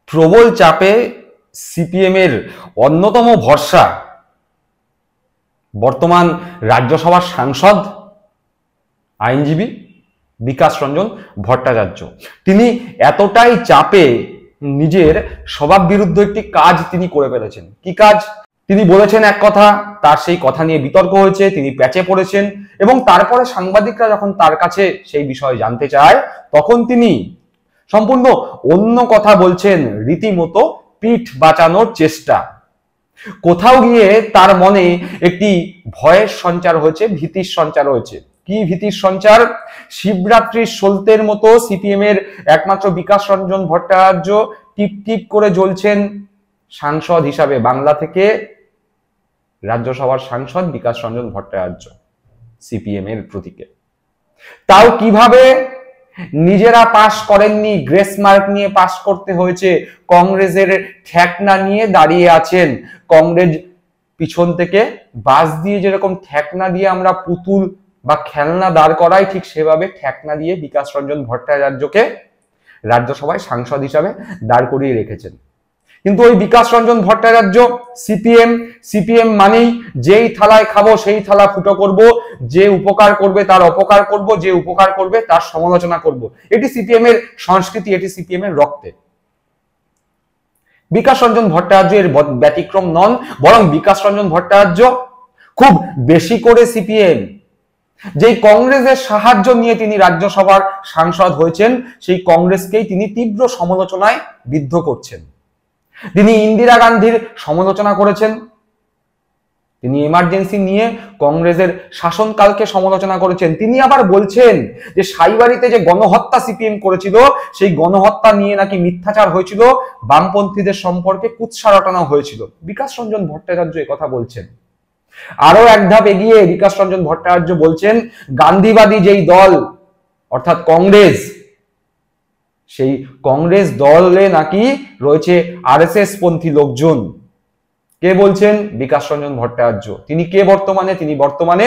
প্রবল চাপে সিপিএম এর অন্যতম ভরসা বর্তমান রাজ্যসভার সাংসদ আইনজীবী বিকাশ রঞ্জন ভট্টাচার্য। তিনি এতটাই চাপে নিজের স্বভাব বিরুদ্ধ একটি কাজ তিনি করে ফেলেছেন। কি কাজ? তিনি বলেছেন এক কথা, তার সেই কথা নিয়ে বিতর্ক হয়েছে, তিনি প্যাচে পড়েছেন এবং তারপরে সাংবাদিকরা যখন তার কাছে সেই বিষয়ে জানতে চায় তখন তিনি সম্পূর্ণ অন্য কথা বলছেন, রীতিমতো পিঠ বাঁচানোর চেষ্টা। কোথাও গিয়ে তার মনে একটি ভয়ের সঞ্চার হয়েছে, ভীতির সঞ্চার হয়েছে। কি ভীতির সঞ্চার? শিবরাত্রির সলতের মতো সিপিএম এর একমাত্র বিকাশ রঞ্জন ভট্টাচার্য টিপ টিপ করে জ্বলছেন সাংসদ হিসাবে। বাংলা থেকে রাজ্যসভার সাংসদ বিকাশ রঞ্জন ভট্টাচার্য সিপিএম এর প্রতীকে। তাও কিভাবে? নিজেরা পাস করেননি, গ্রেস মার্ক নিয়ে পাস করতে হয়েছে। কংগ্রেসের ঠেকনা নিয়ে দাঁড়িয়ে আছেন। কংগ্রেস পিছন থেকে বাস দিয়ে যেরকম ঠেকনা দিয়ে আমরা পুতুল বা খেলনা দাঁড় করাই, ঠিক সেভাবে ঠেকনা দিয়ে বিকাশ রঞ্জন ভট্টাচার্যকে রাজ্যসভায় সাংসদ হিসাবে দাঁড় করিয়ে রেখেছেন। কিন্তু ওই বিকাশ রঞ্জন ভট্টাচার্য সিপিএম মানেই যেই থালায় খাবো সেই থালা ফুটো করব, যে উপকার করবে তার অপকার করব, যে উপকার করবে তার সমালোচনা করব। এটি সিপিএম এর সংস্কৃতি, এটি সিপিএম এর রক্তে। বিকাশ রঞ্জন ভট্টাচার্য এর ব্যতিক্রম নন, বরং বিকাশ রঞ্জন ভট্টাচার্য খুব বেশি করে সিপিএম যেই কংগ্রেসের সাহায্য নিয়ে তিনি রাজ্যসভার সাংসদ হয়েছেন, সেই কংগ্রেসকেই তিনি তীব্র সমালোচনায় বিদ্ধ করছেন। তিনি ইন্দিরা গান্ধীর সমালোচনা করেছেন, তিনি এমার্জেন্সি নিয়ে কংগ্রেসের শাসনকালকে সমালোচনা করেছেন। তিনি আবার বলছেন যে সাইবাড়িতে যে গণহত্যা সিপিএম করেছিল, সেই গণহত্যা নিয়ে নাকি মিথ্যাচার হয়েছিল, বামপন্থীদের সম্পর্কে কুৎসা রটানো হয়েছিল। বিকাশ রঞ্জন ভট্টাচার্য কথা বলছেন। আরো এক ধাপ এগিয়ে বিকাশ রঞ্জন ভট্টাচার্য বলছেন গান্ধীবাদী যেই দল অর্থাৎ কংগ্রেস, সেই কংগ্রেস দলে নাকি রয়েছে আরএসএস পন্থী লোকজন। কে বলছেন? বিকাশ রঞ্জন ভট্টাচার্য। তিনি কে বর্তমানে? তিনি বর্তমানে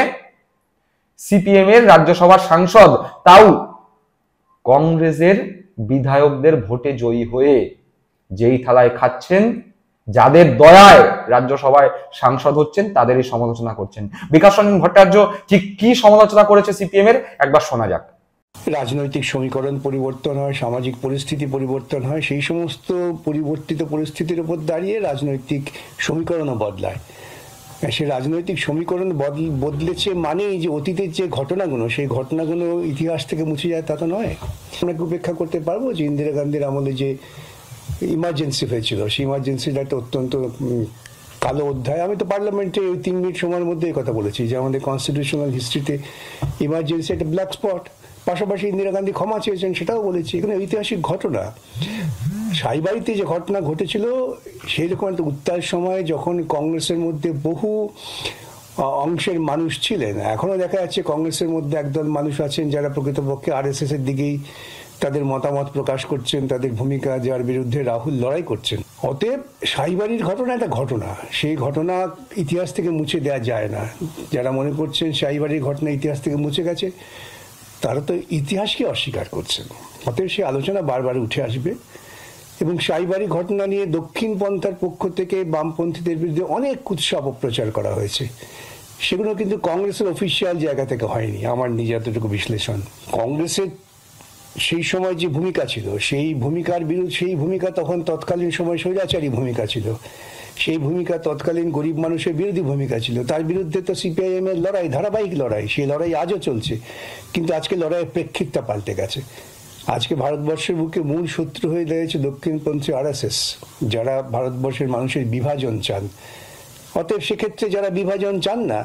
সিপিএম এর রাজ্যসভার সাংসদ, তাও কংগ্রেসের বিধায়কদের ভোটে জয়ী হয়ে যেই থালায় খাচ্ছেন, যাদের দয়ায় রাজ্যসভায় সাংসদ হচ্ছেন, তাদেরই সমালোচনা করছেন। বিকাশ রঞ্জন ভট্টাচার্য ঠিক কি সমালোচনা করেছে সিপিএম এর, একবার শোনা যাক। রাজনৈতিক সমীকরণ পরিবর্তন হয়, সামাজিক পরিস্থিতি পরিবর্তন হয়, সেই সমস্ত পরিবর্তিত পরিস্থিতির উপর দাঁড়িয়ে রাজনৈতিক সমীকরণও বদলায়। সে রাজনৈতিক সমীকরণ বদলেছে মানেই যে অতীতের যে ঘটনাগুলো, সেই ঘটনাগুলো ইতিহাস থেকে মুছে যায় তা তো নয়। আমরা উপেক্ষা করতে পারবো যে ইন্দিরা গান্ধীর আমলে যে ইমার্জেন্সি হয়েছিল, সেই ইমার্জেন্সিটা একটা অত্যন্ত কালো অধ্যায়। আমি তো পার্লামেন্টে ওই 3 মিনিট সময়ের মধ্যে এই কথা বলেছি যে আমাদের কনস্টিটিউশনাল হিস্ট্রিতে ইমার্জেন্সি একটা ব্ল্যাক স্পট। পাশাপাশি ইন্দিরা গান্ধী ক্ষমা চেয়েছেন, সেটাও বলেছি। এখানে ঐতিহাসিক ঘটনা, সাইবাড়িতে যে ঘটনা ঘটেছিল সেই রকম একটা উত্তাল সময় যখন কংগ্রেসের মধ্যে বহু অংশের মানুষ ছিলেন। এখনো দেখা যাচ্ছে কংগ্রেসের মধ্যে একদল মানুষ আছেন যারা প্রকৃতপক্ষে আরএসএস এর দিকেই তাদের মতামত প্রকাশ করছেন, তাদের ভূমিকা যার বিরুদ্ধে রাহুল লড়াই করছেন। অতএব সাইবাড়ির ঘটনা একটা ঘটনা, সেই ঘটনা ইতিহাস থেকে মুছে দেওয়া যায় না। যারা মনে করছেন সাইবাড়ির ঘটনা ইতিহাস থেকে মুছে গেছে, তারা তো ইতিহাসকে অস্বীকার করছেন। অতএব সে আলোচনা বারবার উঠে আসবে এবং সাইবাড়ি ঘটনা নিয়ে দক্ষিণ পন্থার পক্ষ থেকে বামপন্থীদের বিরুদ্ধে অনেক কুৎসা অপপ্রচার করা হয়েছে। সেগুলো কিন্তু কংগ্রেসের অফিসিয়াল জায়গা থেকে হয়নি। আমার নিজের এতটুকু বিশ্লেষণ, কংগ্রেসের সেই সময় যে ভূমিকা ছিল, সেই ভূমিকার বিরুদ্ধে, সেই ভূমিকা তখন তৎকালীন সময় স্বৈরাচারী ভূমিকা ছিল, সেই ভূমিকা তৎকালীন গরিব মানুষের বিরোধী ভূমিকা ছিল। তার বিরুদ্ধে তো সিপিআইএম এর লড়াই, ধারাবাহিক লড়াই, সেই লড়াই আজও চলছে। কিন্তু আজকে লড়াইয়ের প্রেক্ষিতটা পাল্টে গেছে। আজকে ভারতবর্ষের বুকে মূল শত্রু হয়ে দাঁড়িয়েছে দক্ষিণপন্থী আরএসএস, যারা ভারতবর্ষের মানুষের বিভাজন চান। অতএব সেক্ষেত্রে যারা বিভাজন চান না,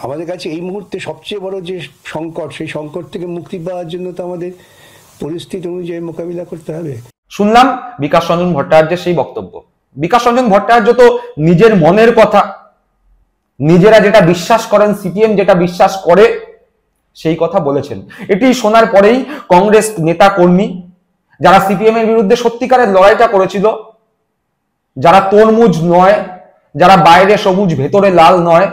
আমাদের কাছে এই মুহূর্তে সবচেয়ে বড় যে সংকট, সেই সংকট থেকে মুক্তি পাওয়ার জন্য তো আমাদের পরিস্থিতি অনুযায়ী মোকাবিলা করতে হবে। শুনলাম বিকাশ রঞ্জন ভট্টাচার্যের সেই বক্তব্য। বিকাশ রঞ্জন ভট্টাচার্য তো নিজের মনের কথা, নিজেরা যেটা বিশ্বাস করেন, সিপিএম যেটা বিশ্বাস করে, সেই কথা বলেছেন। এটি শোনার পরেই কংগ্রেস নেতা কর্মী যারা সিপিএম এর বিরুদ্ধে সত্যিকারের লড়াইটা করেছিল, যারা তরমুজ নয়, যারা বাইরে সবুজ ভেতরে লাল নয়,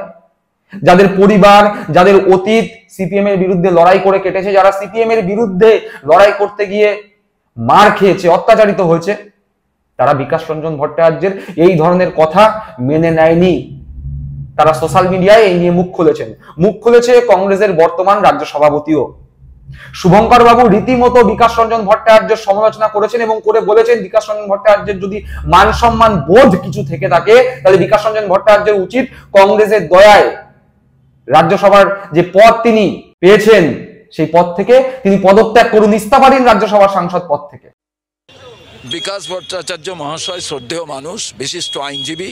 যাদের পরিবার, যাদের অতীত সিপিএম এর বিরুদ্ধে লড়াই করে কেটেছে, যারা সিপিএম এর বিরুদ্ধে লড়াই করতে গিয়ে মার খেয়েছে, অত্যাচারিত হয়েছে, তারা বিকাশ রঞ্জন ভট্টাচার্যের এই ধরনের কথা মেনে নেয়নি। তারা সোশ্যাল মিডিয়ায় এই নিয়ে মুখ খুলেছে কংগ্রেসের বর্তমান রাজ্য সভাপতিও। শুভঙ্কর বাবু রীতিমতো বিকাশ রঞ্জন ভট্টাচার্যের সমালোচনা করেছেন এবং করে বলেছেন বিকাশ রঞ্জন ভট্টাচার্যের যদি মান সম্মান বোধ কিছু থেকে থাকে তাহলে বিকাশ রঞ্জন ভট্টাচার্যের উচিত কংগ্রেসের দয়ায় রাজ্যসভার যে পদ তিনি পেয়েছেন সেই পদ থেকে তিনি পদত্যাগ করুন, ইস্তফা দিন রাজ্যসভার সাংসদ পদ থেকে। বিকাশ ভট্টাচার্য মহাশয় শ্রদ্ধেয় মানুষ, বিশিষ্ট আইনজীবী,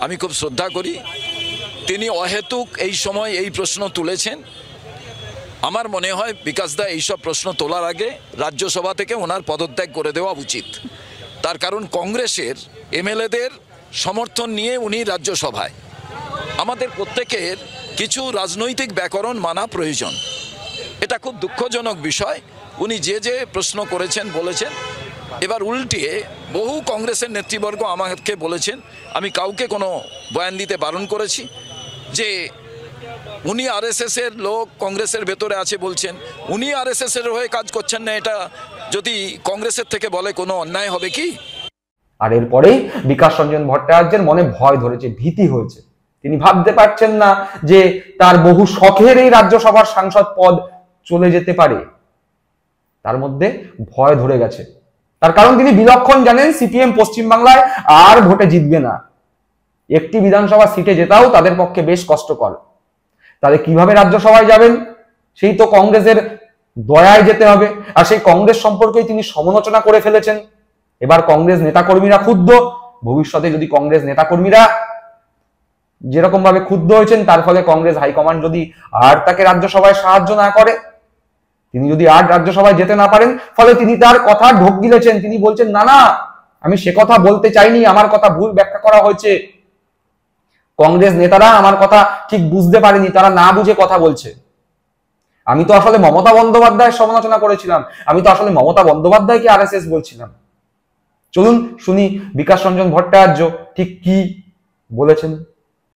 আমি খুব শ্রদ্ধা করি। তিনি অহেতুক এই সময় এই প্রশ্ন তুলেছেন। আমার মনে হয় বিকাশদা এইসব প্রশ্ন তোলার আগে রাজ্যসভা থেকে ওনার পদত্যাগ করে দেওয়া উচিত। তার কারণ কংগ্রেসের এমএলএদের সমর্থন নিয়ে উনি রাজ্যসভায়। আমাদের প্রত্যেকের কিছু রাজনৈতিক ব্যাকরণ মানা প্রয়োজন। এটা খুব দুঃখজনক বিষয়। উনি যে প্রশ্ন করেছেন বলেছেন, এবার উল্টিয়ে বহু কংগ্রেসের নেতৃবর্গ আমাকে বলেছেন, আমি কাউকে কোনো বয়ান দিতে বারণ করেছি, যে উনি আরএসএস এর লোক, কংগ্রেসের ভেতরে আছে বলছেন, উনি আরএসএস এর হয়ে কাজ করছেন না, এটা যদি কংগ্রেসের থেকে বলে কোনো অন্যায় হবে কি? আর এরপরেই বিকাশ রঞ্জন ভট্টাচার্যের মনে ভয় ধরেছে, ভীতি হয়েছে। তিনি ভাবতে পারছেন না যে তার বহু শখের এই রাজ্যসভার সাংসদ পদ চলে যেতে পারে। তার মধ্যে ভয় ধরে গেছে। তার কারণ তিনি বিলক্ষণ জানেন সিপিএম পশ্চিমবাংলায় আর ভোটে জিতবে না। একটি বিধানসভা সিটে জেতাও তাদের পক্ষে বেশ কষ্টকর। তাহলে কিভাবে রাজ্যসভায় যাবেন? সেই তো কংগ্রেসের দয়ায় যেতে হবে। আর সেই কংগ্রেস সম্পর্কেই তিনি সমালোচনা করে ফেলেছেন। এবার কংগ্রেস নেতাকর্মীরা ক্ষুব্ধ। ভবিষ্যতে যদি কংগ্রেস নেতাকর্মীরা যেরকম ভাবে ক্ষুব্ধ হয়েছেন, তার ফলে কংগ্রেস হাইকমান্ড যদি আর তাকে রাজ্যসভায় সাহায্য না করে, তিনি যদি আর রাজ্যসভায় যেতে না পারেন, ফলে তিনি তার কথা ঢোক গিলেছেন। তিনি বলছেন, না না, আমি সে কথা বলতে চাইনি, আমার কথা ভুল ব্যাখ্যা করা হয়েছে। কংগ্রেস নেতারা আমার কথা ঠিক বুঝতে পারেনি, তারা না বুঝে কথা বলছে। আমি তো আসলে মমতা বন্দ্যোপাধ্যায়ের সমালোচনা করেছিলাম, আমি তো আসলে মমতা বন্দ্যোপাধ্যায়কে আরএসএস বলছিলাম। চলুন শুনি বিকাশ রঞ্জন ভট্টাচার্য ঠিক কি বলেছেন।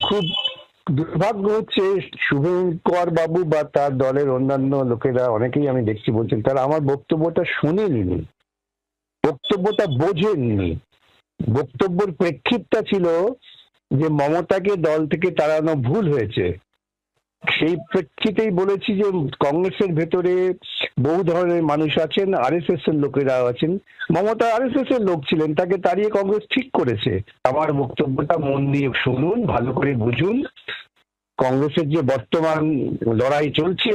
খুব দুর্ভাগ্য হচ্ছে শুভঙ্কর বাবু বা তার দলের অন্যান্য লোকেরা অনেকেই আমি দেখছি বলছেন তারা আমার বক্তব্যটা শুনেননি, বক্তব্যটা বোঝেননি। বক্তব্যের প্রেক্ষিতটা ছিল যে মমতাকে দল থেকে তাড়ানো ভুল হয়েছে। সেই প্রেক্ষিতেই বলেছি যে কংগ্রেসের ভেতরে বহু ধরনের মানুষ আছেন, আরএসএস এর লোকেরা আছেন। মমতা আরএসএস এর লোক ছিলেন, তাকে তাড়িয়ে কংগ্রেস ঠিক করেছে। আমার বক্তব্যটা মন দিয়ে শুনুন, ভালো করে বুঝুন। কংগ্রেসের যে বর্তমান লড়াই চলছে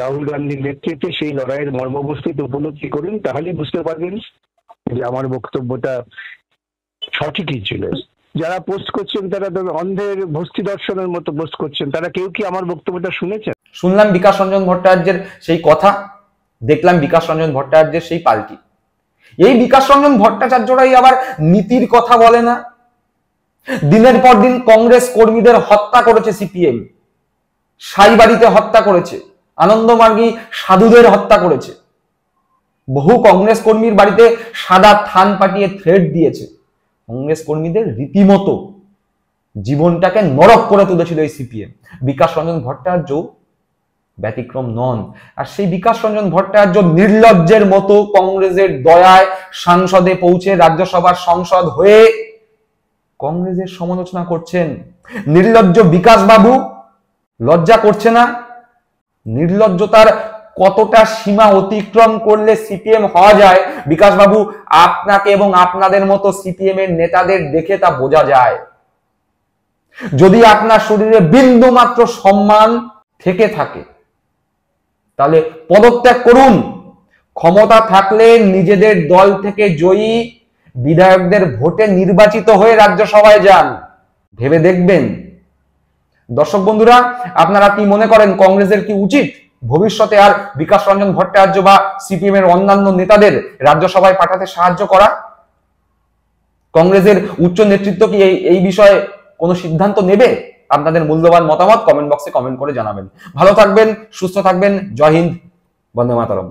রাহুল গান্ধীর নেতৃত্বে, সেই লড়াইয়ের মর্মবস্তুতে উপলব্ধি করুন, তাহলে বুঝতে পারবেন যে আমার বক্তব্যটা সঠিকই ছিল। যারা পোস্ট করছেন তারা অন্ধের ভস্তি দর্শনের মতো পোস্ট করছেন, তারা কেউ কি আমার বক্তব্যটা শুনেছেন? শুনলাম বিকাশ রঞ্জন ভট্টাচার্যের সেই কথা, দেখলাম বিকাশ রঞ্জন ভট্টাচার্যের সেই পাল্টি। এই বিকাশ রঞ্জন ভট্টাচার্যরাই আবার নীতির কথা বলে না। দিনের পর দিন কংগ্রেস কর্মীদের হত্যা করেছে সিপিএম, সাইবাড়িতে হত্যা করেছে, আনন্দমার্গী সাধুদের হত্যা করেছে, বহু কংগ্রেস কর্মীর বাড়িতে সাদা থান পাঠিয়ে থ্রেট দিয়েছে। কংগ্রেস কর্মীদের রীতিমতো জীবনটাকে নরক করে তুলেছিল এই সিপিএম। বিকাশ রঞ্জন ভট্টাচার্য ব্যতিক্রম নন। আর সেই বিকাশ রঞ্জন ভট্টাচার্য নির্লজ্জের মতো কংগ্রেসের দয়ায় সংসদে পৌঁছে রাজ্যসভার সংসদ হয়ে কংগ্রেসের সমালোচনা করছেন। নির্লজ্জ বিকাশ বাবু লজ্জা করছে না? নির্লজ্জতার কতটা সীমা অতিক্রম করলে সিপিএম হওয়া যায়, বিকাশ বাবু আপনাকে এবং আপনাদের মতো সিপিএম এর নেতাদের দেখে তা বোঝা যায়। যদি আপনার শরীরে বিন্দু মাত্র সম্মান থেকে থাকে তাহলে পদত্যাগ করুন। ক্ষমতা থাকলে নিজেদের দল থেকে জয়ী বিধায়কদের ভোটে নির্বাচিত হয়ে রাজ্যসভায় যান, ভেবে দেখবেন। দর্শক বন্ধুরা, আপনারা কি মনে করেন কংগ্রেসের কি উচিত ভবিষ্যতে আর বিকাশ রঞ্জন ভট্টাচার্য বা সিপিএম এর অন্যান্য নেতাদের রাজ্যসভায় পাঠাতে সাহায্য করা? কংগ্রেসের উচ্চ নেতৃত্ব কি এই বিষয়ে কোনো সিদ্ধান্ত নেবে? আপনাদের মূল্যবান মতামত কমেন্ট বক্সে কমেন্ট করে জানাবেন। ভালো থাকবেন, সুস্থ থাকবেন। জয় হিন্দ, বন্দে মাতরম।